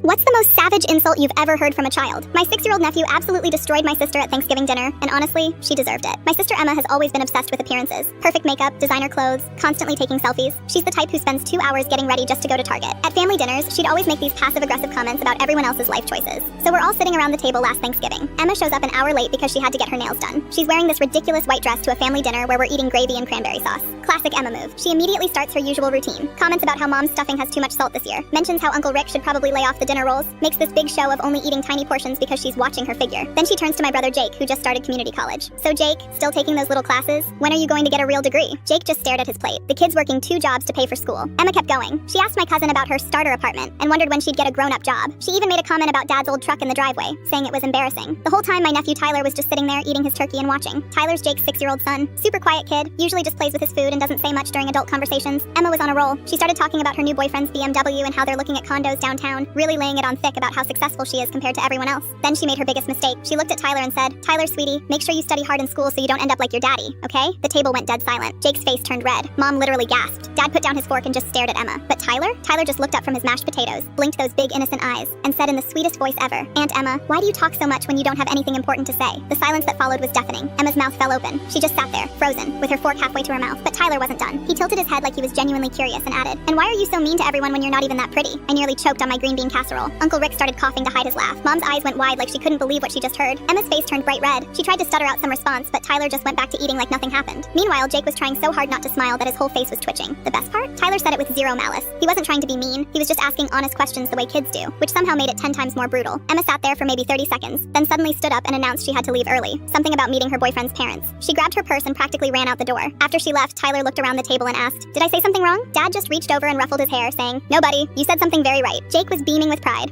What's the most savage insult you've ever heard from a child? My 6-year-old nephew absolutely destroyed my sister at Thanksgiving dinner, and honestly, she deserved it. My sister Emma has always been obsessed with appearances. Perfect makeup, designer clothes, constantly taking selfies. She's the type who spends 2 hours getting ready just to go to Target. At family dinners, she'd always make these passive-aggressive comments about everyone else's life choices. So we're all sitting around the table last Thanksgiving. Emma shows up an hour late because she had to get her nails done. She's wearing this ridiculous white dress to a family dinner where we're eating gravy and cranberry sauce. Classic Emma move. She immediately starts her usual routine. Comments about how mom's stuffing has too much salt this year. Mentions how Uncle Rick should probably lay off the dinner rolls. Makes this big show of only eating tiny portions because she's watching her figure. Then she turns to my brother Jake, who just started community college. So Jake, still taking those little classes? When are you going to get a real degree? Jake just stared at his plate. The kid's working 2 jobs to pay for school. Emma kept going. She asked my cousin about her starter apartment and wondered when she'd get a grown-up job. She even made a comment about Dad's old truck in the driveway, saying it was embarrassing. The whole time my nephew Tyler was just sitting there eating his turkey and watching. Tyler's Jake's 6-year-old son. Super quiet kid, usually just plays with his food and doesn't say much during adult conversations. Emma was on a roll. She started talking about her new boyfriend's BMW and how they're looking at condos downtown, really laying it on thick about how successful she is compared to everyone else. Then she made her biggest mistake. She looked at Tyler and said, "Tyler, sweetie, make sure you study hard in school so you don't end up like your daddy, okay?" The table went dead silent. Jake's face turned red. Mom literally gasped. Dad put down his fork and just stared at Emma. But Tyler just looked up from his mashed potatoes, blinked those big innocent eyes, and said in the sweetest voice ever, "Aunt Emma, why do you talk so much when you don't have anything important to say?" The silence that followed was deafening. Emma's mouth fell open. She just sat there, frozen, with her fork halfway to her mouth. But Tyler wasn't done. He tilted his head like he was genuinely curious and added, "And why are you so mean to everyone when you're not even that pretty?" I nearly choked on my green bean casserole. Uncle Rick started coughing to hide his laugh. Mom's eyes went wide like she couldn't believe what she just heard. Emma's face turned bright red. She tried to stutter out some response, but Tyler just went back to eating like nothing happened. Meanwhile, Jake was trying so hard not to smile that his whole face was twitching. The best part? Tyler said it with zero malice. He wasn't trying to be mean. He was just asking honest questions the way kids do, which somehow made it 10 times more brutal. Emma sat there for maybe 30 seconds, then suddenly stood up and announced she had to leave early. Something about meeting her boyfriend's parents. She grabbed her purse and practically ran out the door. After she left, Tyler looked around the table and asked, "Did I say something wrong?" Dad just reached over and ruffled his hair, saying, "No, buddy, you said something very right." Jake was beaming with pride.